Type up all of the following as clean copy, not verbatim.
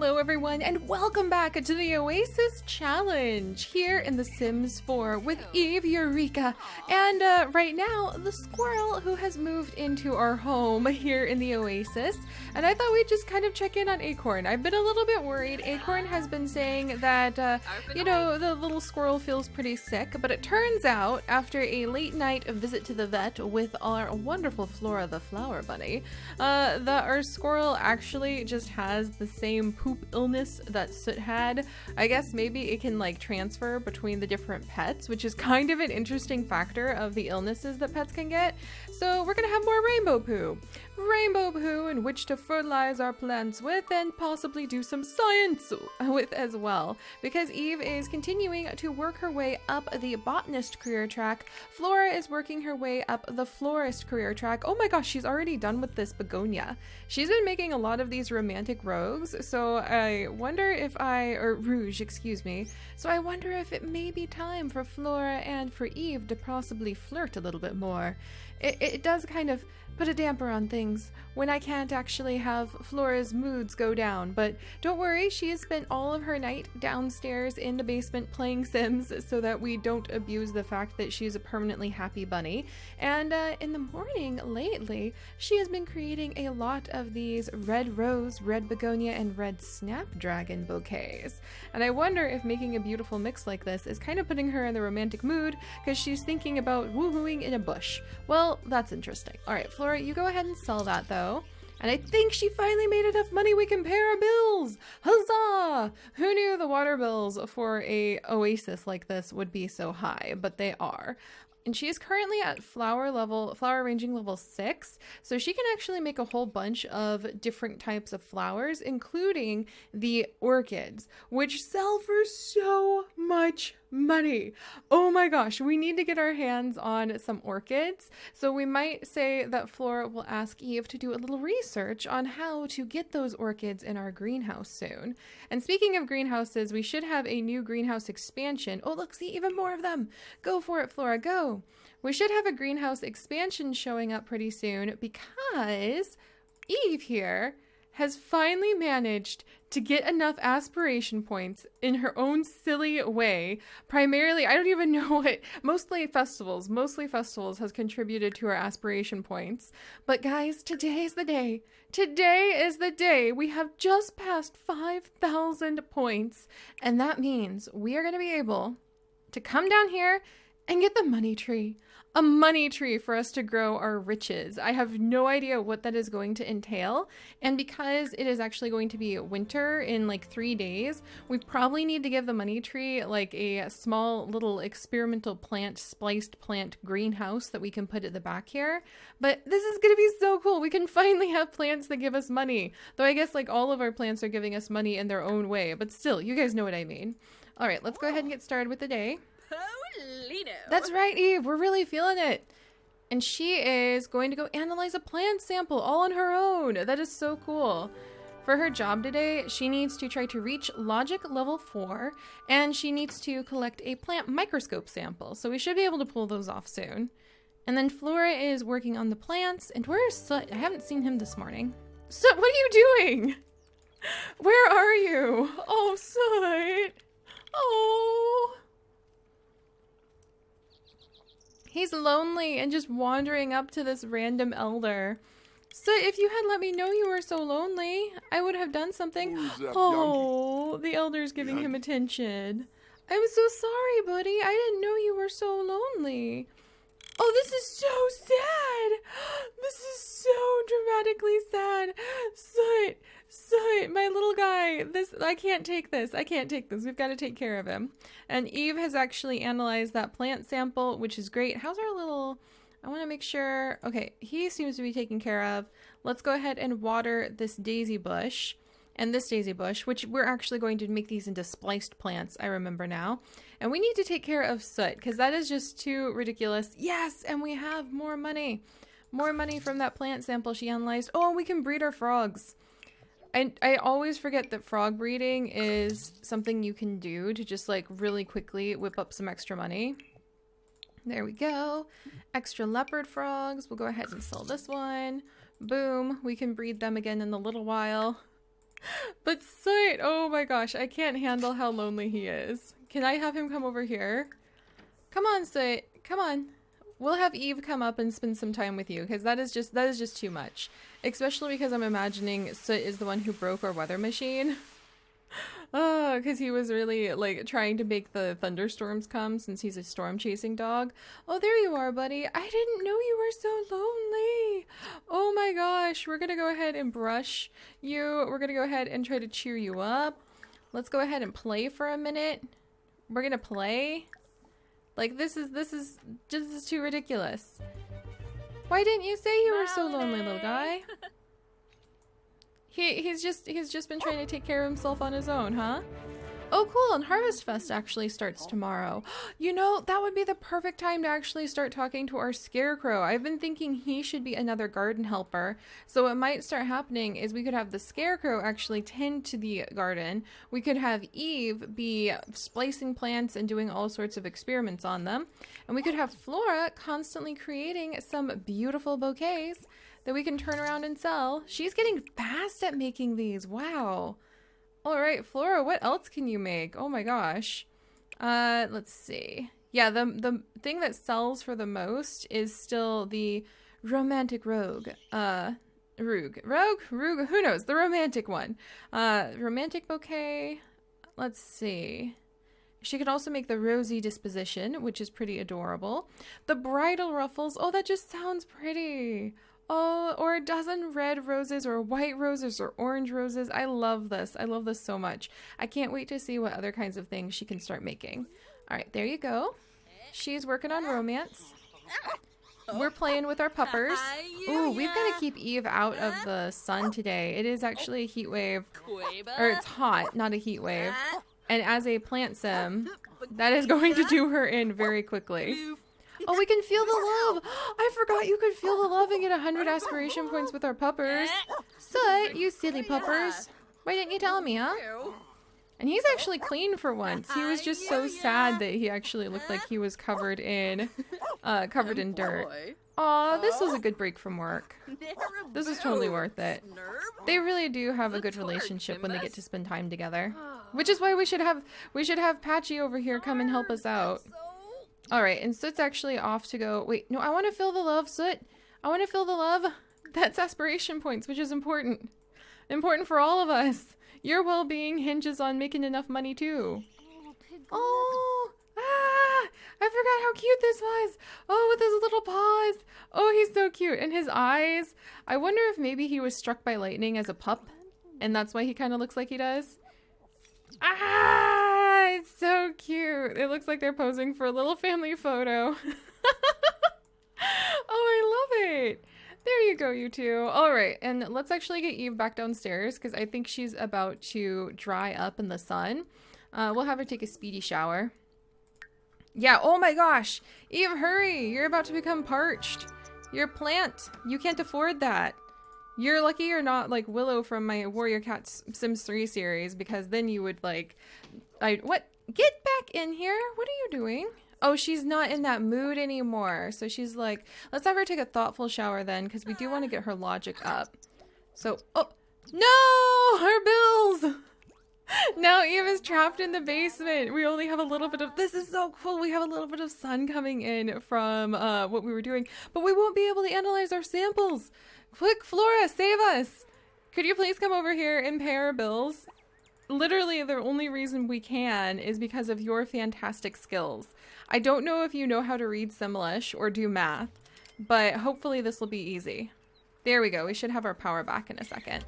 Hello everyone and welcome back to the OASIS challenge here in the Sims 4 with Eve, Eureka, and right now the squirrel who has moved into our home here in the OASIS. And I thought we'd just kind of check in on Acorn. I've been a little bit worried. Acorn has been saying that, you know, the little squirrel feels pretty sick, but it turns out after a late night visit to the vet with our wonderful Flora the flower bunny, that our squirrel actually just has the same poop illness that Soot had. I guess maybe it can like transfer between the different pets, which is kind of an interesting factor of the illnesses that pets can get. So we're gonna have more rainbow poo. Rainbow poo in which to fertilize our plants with and possibly do some science with as well. Because Eve is continuing to work her way up the botanist career track, Flora is working her way up the florist career track. Oh my gosh, she's already done with this begonia. She's been making a lot of these romantic rogues, so I wonder if rouge, excuse me. So I wonder if it may be time for Flora and for Eve to possibly flirt a little bit more. It does kind of put a damper on things when I can't actually have Flora's moods go down, but don't worry, she has spent all of her night downstairs in the basement playing Sims so that we don't abuse the fact that she's a permanently happy bunny. And in the morning lately, she has been creating a lot of these red rose, red begonia, and red snapdragon bouquets. And I wonder if making a beautiful mix like this is kind of putting her in the romantic mood because she's thinking about woohooing in a bush. Well, that's interesting. All right, Flora, you go ahead and sell that though. And I think she finally made enough money we can pay our bills. Huzzah! Who knew the water bills for a oasis like this would be so high, but they are. And she is currently at flower arranging level 6, so she can actually make a whole bunch of different types of flowers, including the orchids, which sell for so much money. Oh my gosh, we need to get our hands on some orchids. So we might say that Flora will ask Eve to do a little research on how to get those orchids in our greenhouse soon. And speaking of greenhouses, we should have a new greenhouse expansion. Oh, look, see, even more of them. Go for it, Flora, go. We should have a greenhouse expansion showing up pretty soon because Eve here has finally managed to get enough aspiration points in her own silly way. Primarily, I don't even know what, mostly festivals has contributed to our aspiration points. But guys, today is the day. Today is the day. We have just passed 5,000 points. And that means we are going to be able to come down here and get the money tree. A money tree for us to grow our riches. I have no idea what that is going to entail. And because it is actually going to be winter in like 3 days, we probably need to give the money tree like a small little experimental spliced plant greenhouse that we can put at the back here. But this is going to be so cool. We can finally have plants that give us money. Though I guess like all of our plants are giving us money in their own way. But still, you guys know what I mean. All right, let's go ahead and get started with the day. Polino. That's right, Eve. We're really feeling it. And she is going to go analyze a plant sample all on her own. That is so cool. For her job today, she needs to try to reach logic level 4, and she needs to collect a plant microscope sample. So we should be able to pull those off soon. And then Flora is working on the plants. And where is Soot? I haven't seen him this morning. Soot, what are you doing? Where are you? Oh, Soot. Oh. He's lonely and just wandering up to this random elder. So if you had let me know you were so lonely, I would have done something. Oh, the elder's giving him attention. I'm so sorry, buddy. I didn't know you were so lonely. Oh, this is so sad. This is so dramatically sad. Soot, my little guy. I can't take this. We've got to take care of him. And Eve has actually analyzed that plant sample, which is great. How's our little... I want to make sure... Okay, he seems to be taken care of. Let's go ahead and water this daisy bush. And this daisy bush, which we're actually going to make these into spliced plants, I remember now. And we need to take care of Soot, because that is just too ridiculous. Yes, and we have more money. More money from that plant sample she analyzed. Oh, we can breed our frogs. I always forget that frog breeding is something you can do to just like really quickly whip up some extra money. There we go. Extra leopard frogs. We'll go ahead and sell this one. Boom. We can breed them again in a little while. But Soot, oh my gosh, I can't handle how lonely he is. Can I have him come over here? Come on, Soot. Come on. We'll have Eve come up and spend some time with you, because that is just too much. Especially because I'm imagining Soot is the one who broke our weather machine. Oh, because he was really, like, trying to make the thunderstorms come since he's a storm-chasing dog. Oh, there you are, buddy. I didn't know you were so lonely. Oh my gosh. We're going to go ahead and brush you. We're going to go ahead and try to cheer you up. Let's go ahead and play for a minute. We're going to play. Like, this is just too ridiculous. Why didn't you say you were so lonely, little guy? He's just been trying to take care of himself on his own, huh? Oh, cool. And Harvest Fest actually starts tomorrow. You know, that would be the perfect time to actually start talking to our Scarecrow. I've been thinking he should be another garden helper. So what might start happening is we could have the Scarecrow actually tend to the garden. We could have Eve be splicing plants and doing all sorts of experiments on them. And we could have Flora constantly creating some beautiful bouquets that we can turn around and sell. She's getting fast at making these. Wow. All right, Flora, what else can you make? Oh my gosh. Let's see. Yeah, the thing that sells for the most is still the romantic rogue. Rogue, who knows? The romantic one. Romantic bouquet. Let's see. She could also make the rosy disposition, which is pretty adorable. The bridal ruffles. Oh, that just sounds pretty. Oh, or a dozen red roses or white roses or orange roses. I love this. I love this so much. I can't wait to see what other kinds of things she can start making. All right, there you go. She's working on romance. We're playing with our puppers. Ooh, we've got to keep Eve out of the sun today. It is actually a heat wave. Or it's hot, not a heat wave. And as a plant sim, that is going to do her in very quickly. Oh, we can feel the love. I forgot you could feel the love and get 100 aspiration points with our puppers. Soot, you silly puppers. Why didn't you tell me, huh? And he's actually clean for once. He was just so sad that he actually looked like he was covered in dirt. Aw, this was a good break from work. This is totally worth it. They really do have a good relationship when they get to spend time together. Which is why we should have Patchy over here come and help us out. All right, and Soot's actually off to go. Wait, no, I want to feel the love, Soot. I want to feel the love. That's aspiration points, which is important. Important for all of us. Your well-being hinges on making enough money, too. Oh, I forgot how cute this was. Oh, with his little paws. Oh, he's so cute. And his eyes. I wonder if maybe he was struck by lightning as a pup, and that's why he kind of looks like he does. It's so cute. It looks like they're posing for a little family photo. Oh, I love it. There you go, you two. All right, and let's actually get Eve back downstairs because I think she's about to dry up in the sun. We'll have her take a speedy shower. Yeah, oh my gosh. Eve, hurry. You're about to become parched. You're a plant. You can't afford that. You're lucky you're not like Willow from my Warrior Cats Sims 3 series, because then you would like... What? Get back in here. What are you doing? Oh, she's not in that mood anymore. So she's like, let's have her take a thoughtful shower then, because we do want to get her logic up. So, oh, no! Her bills! Now Eve is trapped in the basement. We only have a little bit of... This is so cool. We have a little bit of sun coming in from what we were doing, but we won't be able to analyze our samples. Quick, Flora, save us. Could you please come over here and pay our bills? Literally, the only reason we can is because of your fantastic skills. I don't know if you know how to read Simlish or do math, but hopefully this will be easy. There we go. We should have our power back in a second.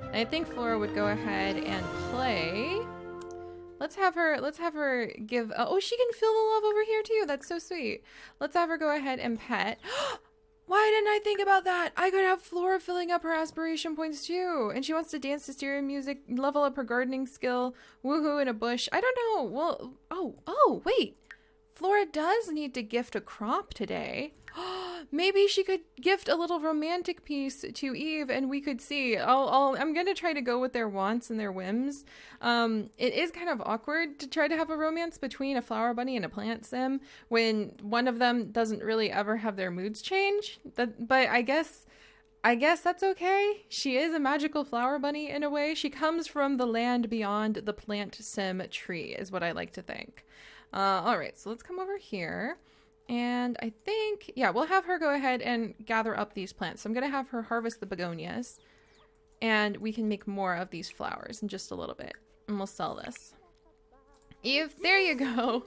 And I think Flora would go ahead and play. Let's have her give... Oh, she can feel the love over here too. That's so sweet. Let's have her go ahead and pet. Why didn't I think about that? I could have Flora filling up her aspiration points too. And she wants to dance to stereo music, level up her gardening skill, woohoo in a bush. I don't know. Well, oh, wait. Flora does need to gift a crop today. Maybe she could gift a little romantic piece to Eve and we could see. I'm going to try to go with their wants and their whims. It is kind of awkward to try to have a romance between a flower bunny and a plant sim when one of them doesn't really ever have their moods change. But I guess I guess that's okay. She is a magical flower bunny in a way. She comes from the land beyond the plant sim tree is what I like to think. All right, so let's come over here. And I think, yeah, we'll have her go ahead and gather up these plants. So I'm going to have her harvest the begonias. And we can make more of these flowers in just a little bit. And we'll sell this. Eve, there you go.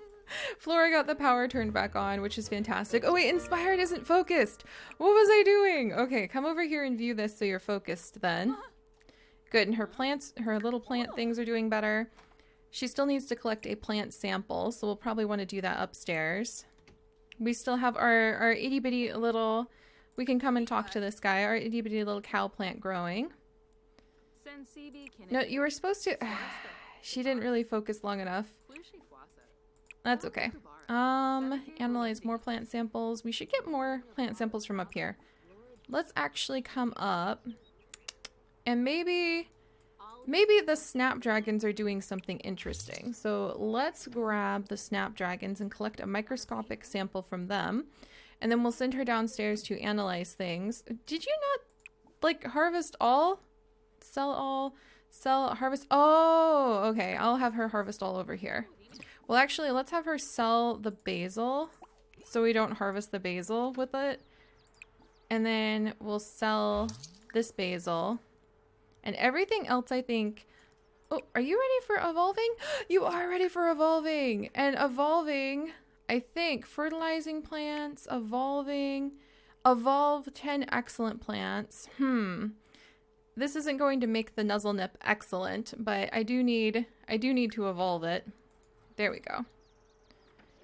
Flora got the power turned back on, which is fantastic. Oh wait, Inspired isn't focused. What was I doing? Okay, come over here and view this so you're focused then. Good, and her plants, her little plant things are doing better. She still needs to collect a plant sample, so we'll probably want to do that upstairs. We still have our itty bitty little, we can come and talk to this guy, our itty bitty little cow plant growing. No, you were supposed to, she didn't really focus long enough. That's okay. Analyze more plant samples. We should get more plant samples from up here. Let's actually come up and maybe the snapdragons are doing something interesting. So let's grab the snapdragons and collect a microscopic sample from them. And then we'll send her downstairs to analyze things. Did you not like harvest all? Sell all? Sell, harvest? Oh, okay. I'll have her harvest all over here. Well, actually, let's have her sell the basil so we don't harvest the basil with it. And then we'll sell this basil. And everything else, I think... Oh, are you ready for evolving? You are ready for evolving! And evolving, I think, fertilizing plants, evolving, evolve 10 excellent plants. This isn't going to make the nuzzle nip excellent, but I do need to evolve it. There we go.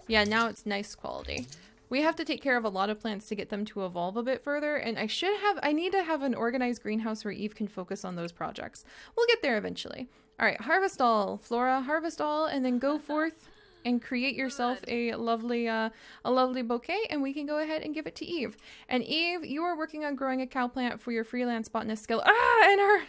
Yeah, now it's nice quality. We have to take care of a lot of plants to get them to evolve a bit further, and I need to have an organized greenhouse where Eve can focus on those projects. We'll get there eventually. All right, harvest all, Flora, harvest all, and then go forth and create yourself a lovely bouquet, and we can go ahead and give it to Eve. And Eve, you are working on growing a cow plant for your freelance botanist skill. And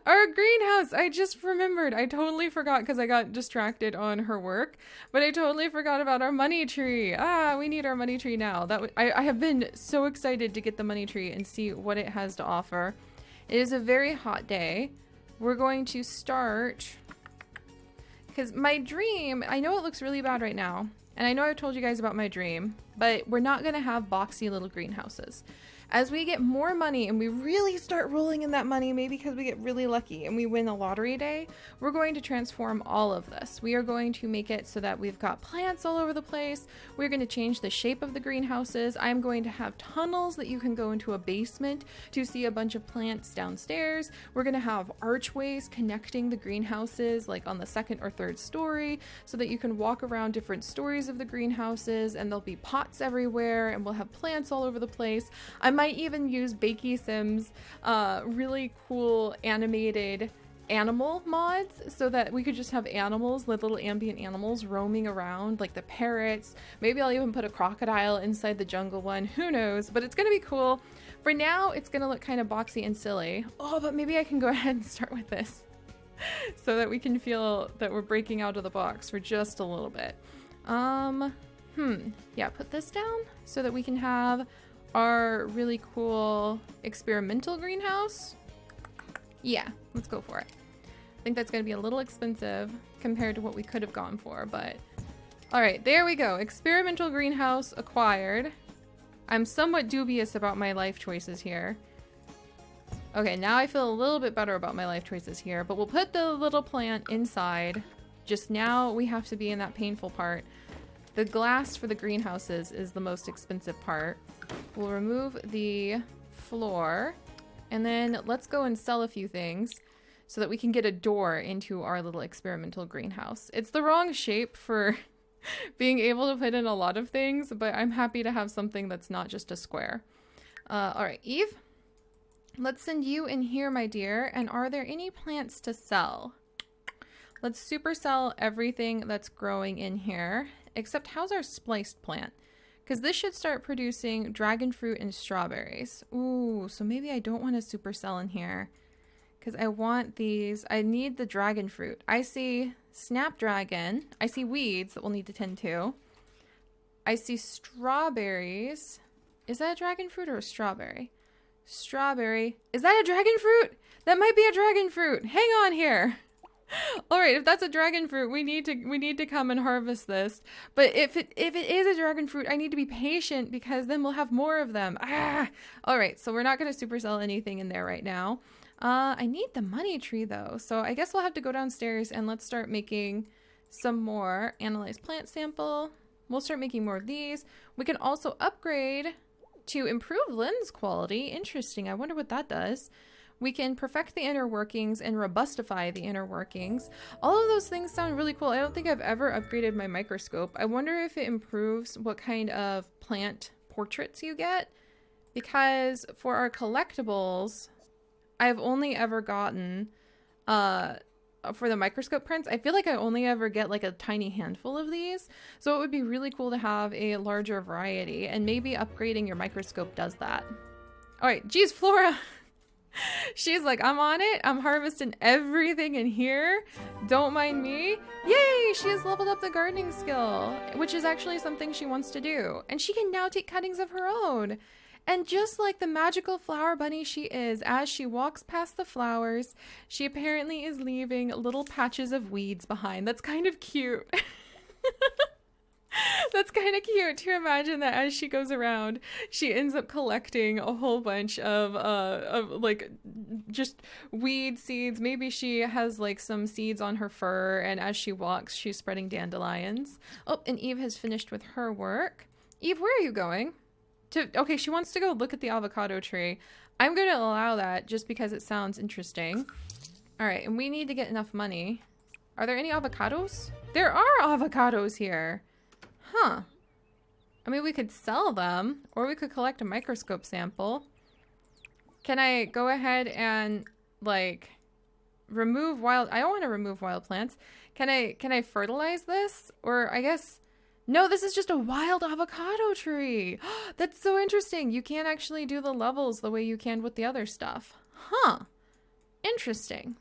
our greenhouse, I just remembered. I totally forgot because I got distracted on her work, but I totally forgot about our money tree. We need our money tree now. I have been so excited to get the money tree and see what it has to offer. It is a very hot day. We're going to start... Because my dream, I know it looks really bad right now, and I know I've told you guys about my dream, but we're not going to have boxy little greenhouses. As we get more money and we really start rolling in that money, maybe because we get really lucky and we win a lottery day, we're going to transform all of this. We are going to make it so that we've got plants all over the place. We're going to change the shape of the greenhouses. I'm going to have tunnels that you can go into a basement to see a bunch of plants downstairs. We're going to have archways connecting the greenhouses like on the second or third story so that you can walk around different stories of the greenhouses, and there'll be pots everywhere and we'll have plants all over the place. I might even use Bakey Sims really cool animated animal mods so that we could just have animals, like little ambient animals roaming around, like the parrots. Maybe I'll even put a crocodile inside the jungle one. Who knows? But it's gonna be cool. For now, it's gonna look kind of boxy and silly. Oh, but maybe I can go ahead and start with this so that we can feel that we're breaking out of the box for just a little bit. Yeah, put this down so that we can have our really cool experimental greenhouse. Yeah, let's go for it. I think that's going to be a little expensive compared to what we could have gone for, but all right, there we go. Experimental greenhouse acquired. I'm somewhat dubious about my life choices here. Okay, now I feel a little bit better about my life choices here, but we'll put the little plant inside. Just now we have to be in that painful part. The glass for the greenhouses is the most expensive part. We'll remove the floor, and then let's go and sell a few things so that we can get a door into our little experimental greenhouse. It's the wrong shape for being able to put in a lot of things, but I'm happy to have something that's not just a square. All right, Eve, let's send you in here, my dear. And are there any plants to sell? Let's supercell everything that's growing in here, except how's our spliced plant? Because this should start producing dragon fruit and strawberries. Ooh, so maybe I don't want to supercell in here. Because I want these. I need the dragon fruit. I see snapdragon. I see weeds that we'll need to tend to. I see strawberries. Is that a dragon fruit or a strawberry? Strawberry. Is that a dragon fruit? That might be a dragon fruit. Hang on here. All right, if that's a dragon fruit, we need to come and harvest this. But if it is a dragon fruit, I need to be patient because then we'll have more of them. Ah! All right, so we're not going to supersell anything in there right now. I need the money tree though. So I guess we'll have to go downstairs and let's start making some more. Analyze plant sample. We'll start making more of these. We can also upgrade to improve lens quality. Interesting. I wonder what that does. We can perfect the inner workings and robustify the inner workings. All of those things sound really cool. I don't think I've ever upgraded my microscope. I wonder if it improves what kind of plant portraits you get. Because for our collectibles, I've only ever gotten, for the microscope prints, I feel like I only ever get like a tiny handful of these. So it would be really cool to have a larger variety. And maybe upgrading your microscope does that. All right, geez, Flora. She's like, I'm on it. I'm harvesting everything in here. Don't mind me. Yay! She has leveled up the gardening skill, which is actually something she wants to do. And she can now take cuttings of her own. And just like the magical flower bunny she is, as she walks past the flowers, she apparently is leaving little patches of weeds behind. That's kind of cute. That's kind of cute to imagine that as she goes around, she ends up collecting a whole bunch of like just weed seeds. Maybe she has like some seeds on her fur, and as she walks, she's spreading dandelions. Oh, and Eve has finished with her work. Eve, where are you going? Okay, she wants to go look at the avocado tree. I'm going to allow that just because it sounds interesting. All right, and we need to get enough money. Are there any avocados? There are avocados here. Huh. I mean, we could sell them, or we could collect a microscope sample. Can I go ahead and, like, remove wild... I don't want to remove wild plants. Can I fertilize this? Or, I guess... No, this is just a wild avocado tree. That's so interesting. You can't actually do the levels the way you can with the other stuff. Huh. Interesting.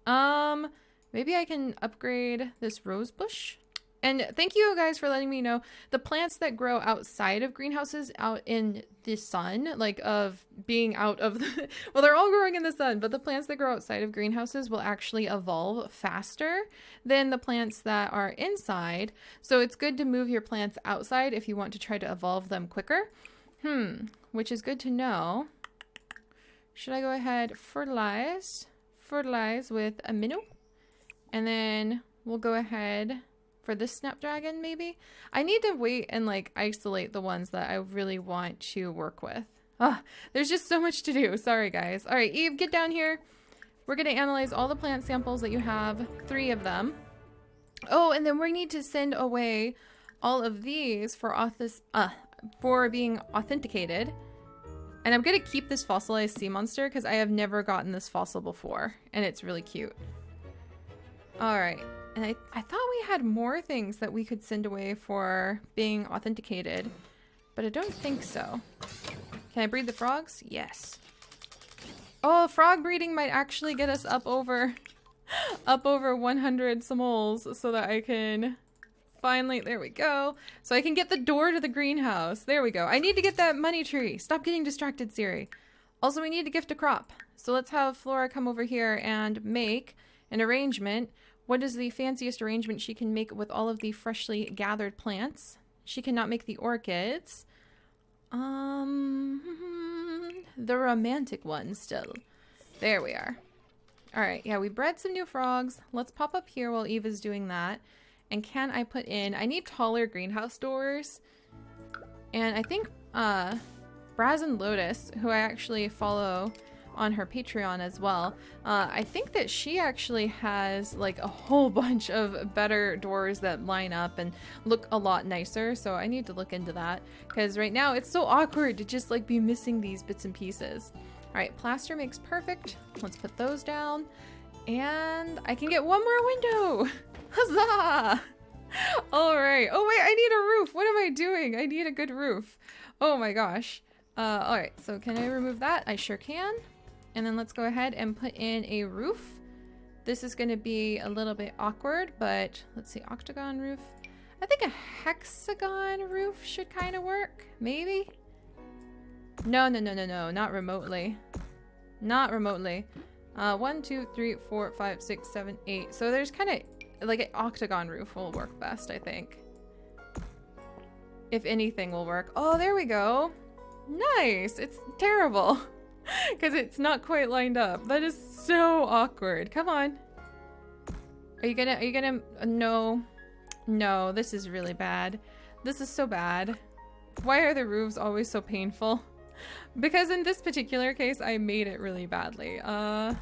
Maybe I can upgrade this rose bush. And thank you guys for letting me know the plants that grow outside of greenhouses, out in the sun, like of being out of the, well, they're all growing in the sun, but the plants that grow outside of greenhouses will actually evolve faster than the plants that are inside. So it's good to move your plants outside if you want to try to evolve them quicker. Which is good to know. Should I go ahead, fertilize with a minnow? And then we'll go ahead for this snapdragon, maybe? I need to wait and like isolate the ones that I really want to work with. There's just so much to do. Sorry, guys. All right, Eve, get down here. We're going to analyze all the plant samples that you have, 3 of them. Oh, and then we need to send away all of these for being authenticated. And I'm going to keep this fossilized sea monster because I have never gotten this fossil before, and it's really cute. All right. And I thought we had more things that we could send away for being authenticated, but I don't think so. Can I breed the frogs? Yes. Oh, frog breeding might actually get us up over 100 simoles so that I can finally, there we go. So I can get the door to the greenhouse. There we go. I need to get that money tree. Stop getting distracted, Seri. Also, we need to gift a crop. So let's have Flora come over here and make an arrangement. What is the fanciest arrangement she can make with all of the freshly gathered plants? She cannot make the orchids. The romantic one still. There we are. All right, yeah, we bred some new frogs. Let's pop up here while Eve is doing that. And can I put in, I need taller greenhouse doors. And I think Brazen Lotus, who I actually follow on her Patreon as well, I think that she actually has like a whole bunch of better doors that line up and look a lot nicer, so I need to look into that because right now it's so awkward to just like be missing these bits and pieces. All right, plaster makes perfect. Let's put those down and I can get one more window. Huzzah! All right. Oh wait, I need a roof. What am I doing? I need a good roof. Oh my gosh. All right, so can I remove that? I sure can. And then let's go ahead and put in a roof. This is going to be a little bit awkward, but let's see, octagon roof. I think a hexagon roof should kind of work, maybe. No, no, no, no, no. Not remotely. Not remotely. 1, 2, 3, 4, 5, 6, 7, 8. So there's kind of like an octagon roof will work best, I think. If anything will work. Oh, there we go. Nice. It's terrible because it's not quite lined up. That is so awkward. Come on. Are you gonna, no. No, this is really bad. This is so bad. Why are the roofs always so painful? Because in this particular case, I made it really badly. Oh,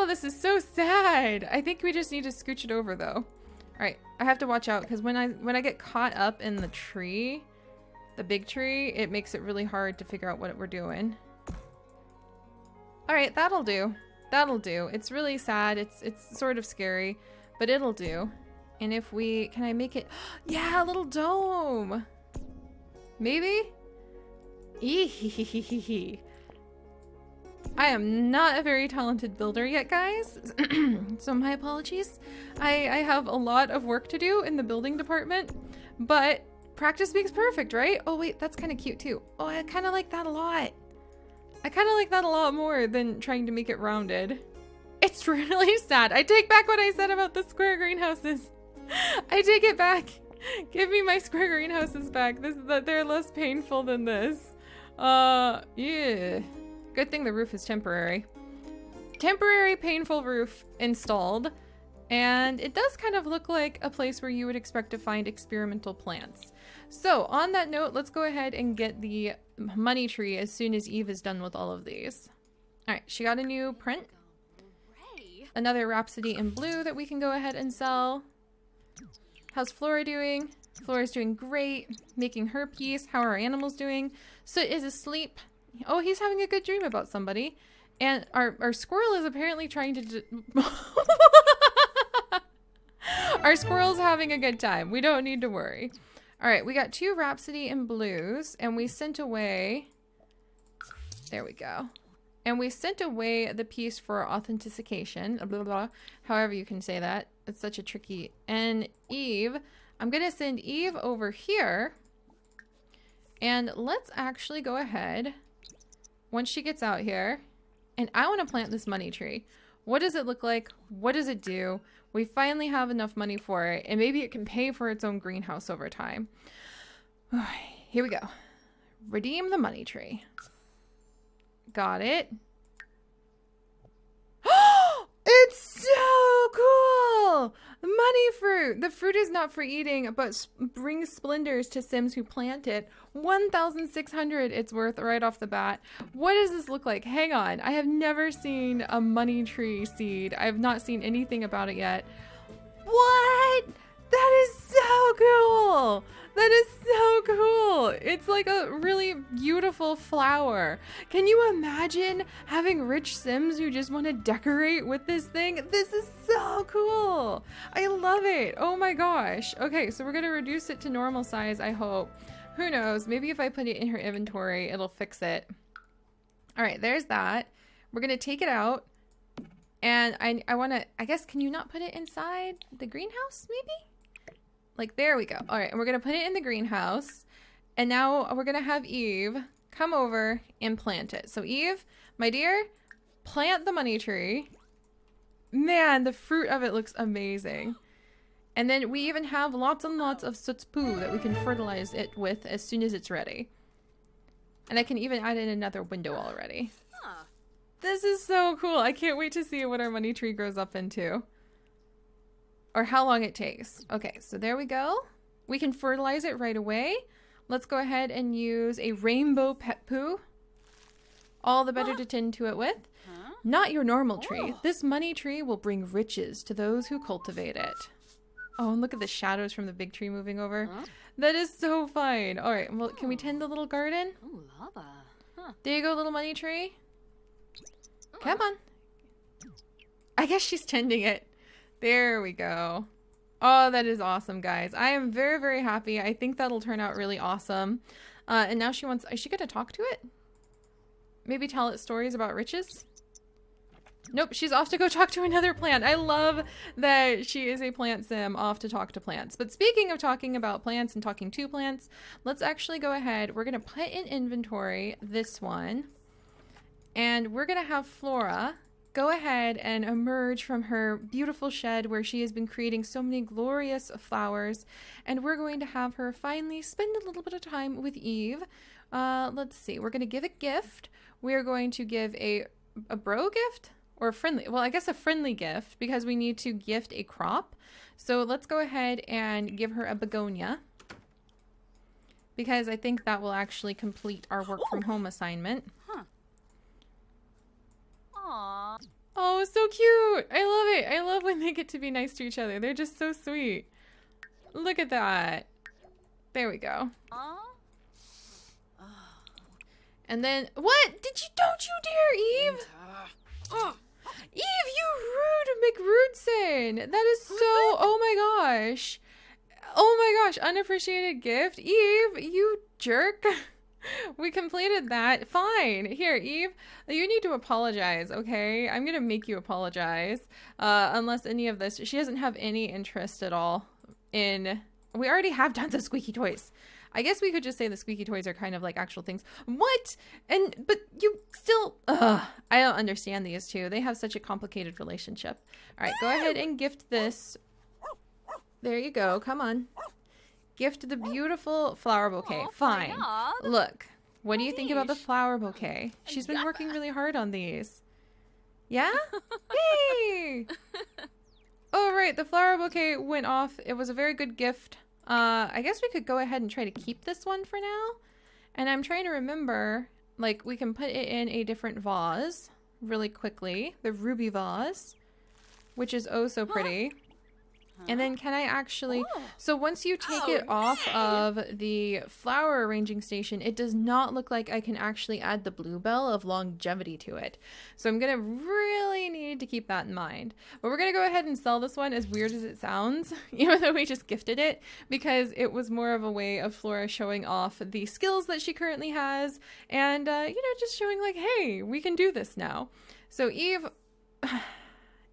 this is so sad. I think we just need to scooch it over though. All right, I have to watch out because when I get caught up in the tree, the big tree, it makes it really hard to figure out what we're doing. All right, that'll do. That'll do. It's really sad. It's sort of scary, but it'll do. And if we, can I make it? Yeah, a little dome. Maybe? Eehehehehe. I am not a very talented builder yet, guys. So my apologies. I have a lot of work to do in the building department, but practice makes perfect, right? Oh wait, that's kind of cute too. Oh, I kind of like that a lot. I kind of like that a lot more than trying to make it rounded. It's really sad. I take back what I said about the square greenhouses. I take it back. Give me my square greenhouses back. They're less painful than this. Yeah. Good thing the roof is temporary. Temporary painful roof installed. And it does kind of look like a place where you would expect to find experimental plants. So on that note, let's go ahead and get the money tree as soon as Eve is done with all of these. All right, she got a new print. Another Rhapsody in blue that we can go ahead and sell. How's Flora doing? Flora's doing great, making her peace. How are our animals doing? Soot is asleep. Oh, he's having a good dream about somebody. And our squirrel is apparently trying to... Our squirrel's having a good time. We don't need to worry. All right, we got 2 Rhapsody in blues, and we sent away... There we go. And we sent away the piece for authentication, blah, blah, blah, however you can say that. It's such a tricky... And Eve, I'm going to send Eve over here. And let's actually go ahead, once she gets out here, and I want to plant this money tree. What does it look like? What does it do? We finally have enough money for it, and maybe it can pay for its own greenhouse over time. Here we go. Redeem the money tree. Got it. It's so cool! Money fruit! The fruit is not for eating, but brings splendors to Sims who plant it. 1,600 it's worth right off the bat. What does this look like? Hang on. I have never seen a money tree seed. I have not seen anything about it yet. What? That is so cool! That is so cool. It's like a really beautiful flower. Can you imagine having rich Sims who just want to decorate with this thing? This is so cool. I love it. Oh my gosh. Okay, so we're going to reduce it to normal size, I hope. Who knows? Maybe if I put it in her inventory, it'll fix it. All right, there's that. We're going to take it out. And I want to, I guess, can you not put it inside the greenhouse, maybe? Like, there we go. All right, and we're going to put it in the greenhouse. And now we're going to have Eve come over and plant it. So Eve, my dear, plant the money tree. Man, the fruit of it looks amazing. And then we even have lots and lots of soot's poo that we can fertilize it with as soon as it's ready. And I can even add in another window already. This is so cool. I can't wait to see what our money tree grows up into. Or how long it takes. Okay, so there we go. We can fertilize it right away. Let's go ahead and use a rainbow pet poo. All the better to tend to it with. Not your normal tree. This money tree will bring riches to those who cultivate it. Oh, and look at the shadows from the big tree moving over. That is so fun. All right, well, can we tend the little garden? There you go, little money tree. Come on. I guess she's tending it. There we go. Oh, that is awesome, guys. I am very, very happy. I think that'll turn out really awesome. And now she wants... Is she going to talk to it? Maybe tell it stories about riches? Nope, she's off to go talk to another plant. I love that she is a plant sim off to talk to plants. But speaking of talking about plants and talking to plants, let's actually go ahead. We're going to put in inventory this one. And we're going to have Flora go ahead and emerge from her beautiful shed where she has been creating so many glorious flowers. And we're going to have her finally spend a little bit of time with Eve. Let's see. We're going to give a gift. We are going to give a bro gift. Or friendly, well, I guess a friendly gift because we need to gift a crop. So let's go ahead and give her a begonia because I think that will actually complete our work from home assignment. Huh. Aww. Oh, so cute. I love it. I love when they get to be nice to each other. They're just so sweet. Look at that. There we go. And then, what? Don't you dare, Eve. Eve, you rude McRudson! That is so, oh my gosh. Oh my gosh, unappreciated gift. Eve, you jerk. We completed that. Fine. Here, Eve, you need to apologize, okay? I'm gonna make you apologize. Unless any of this, she doesn't have any interest at all in, we already have tons of squeaky toys. I guess we could just say the squeaky toys are kind of like actual things. What? But you still, I don't understand these two. They have such a complicated relationship. All right, go ahead and gift this. There you go. Come on. Gift the beautiful flower bouquet. Fine. Look, what do you think about the flower bouquet? She's been working really hard on these. Yeah? Hey! Oh, right. The flower bouquet went off. It was a very good gift. I guess we could go ahead and try to keep this one for now. And I'm trying to remember, like, we can put it in a different vase really quickly. The ruby vase, which is oh so pretty. And then can I actually, so once you take it off of the flower arranging station, it does not look like I can actually add the bluebell of longevity to it. So I'm going to really need to keep that in mind. But we're going to go ahead and sell this one, as weird as it sounds, even though we just gifted it, because it was more of a way of Flora showing off the skills that she currently has and, you know, just showing like, hey, we can do this now. So Eve...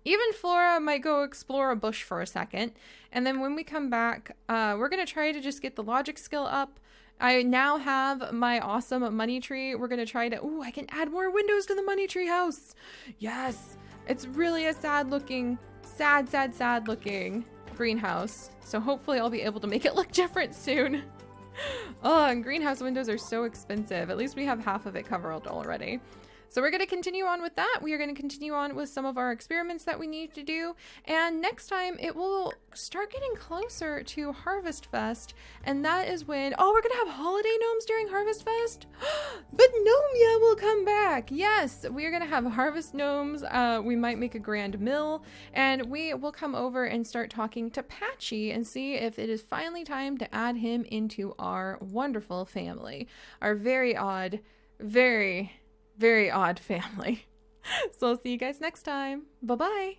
Even Flora might go explore a bush for a second. And then when we come back, we're going to try to just get the logic skill up. I now have my awesome money tree. We're going to try to... Ooh, I can add more windows to the money tree house. Yes. It's really a sad looking greenhouse. So hopefully I'll be able to make it look different soon. Oh, and greenhouse windows are so expensive. At least we have half of it covered already. So we're going to continue on with that. We are going to continue on with some of our experiments that we need to do. And next time it will start getting closer to Harvest Fest. And that is when, oh, we're going to have holiday gnomes during Harvest Fest. But Gnomia will come back. Yes, we are going to have harvest gnomes. We might make a grand mill. And we will come over and start talking to Patchy and see if it is finally time to add him into our wonderful family. Our very odd, very odd family. So I'll see you guys next time. Bye-bye.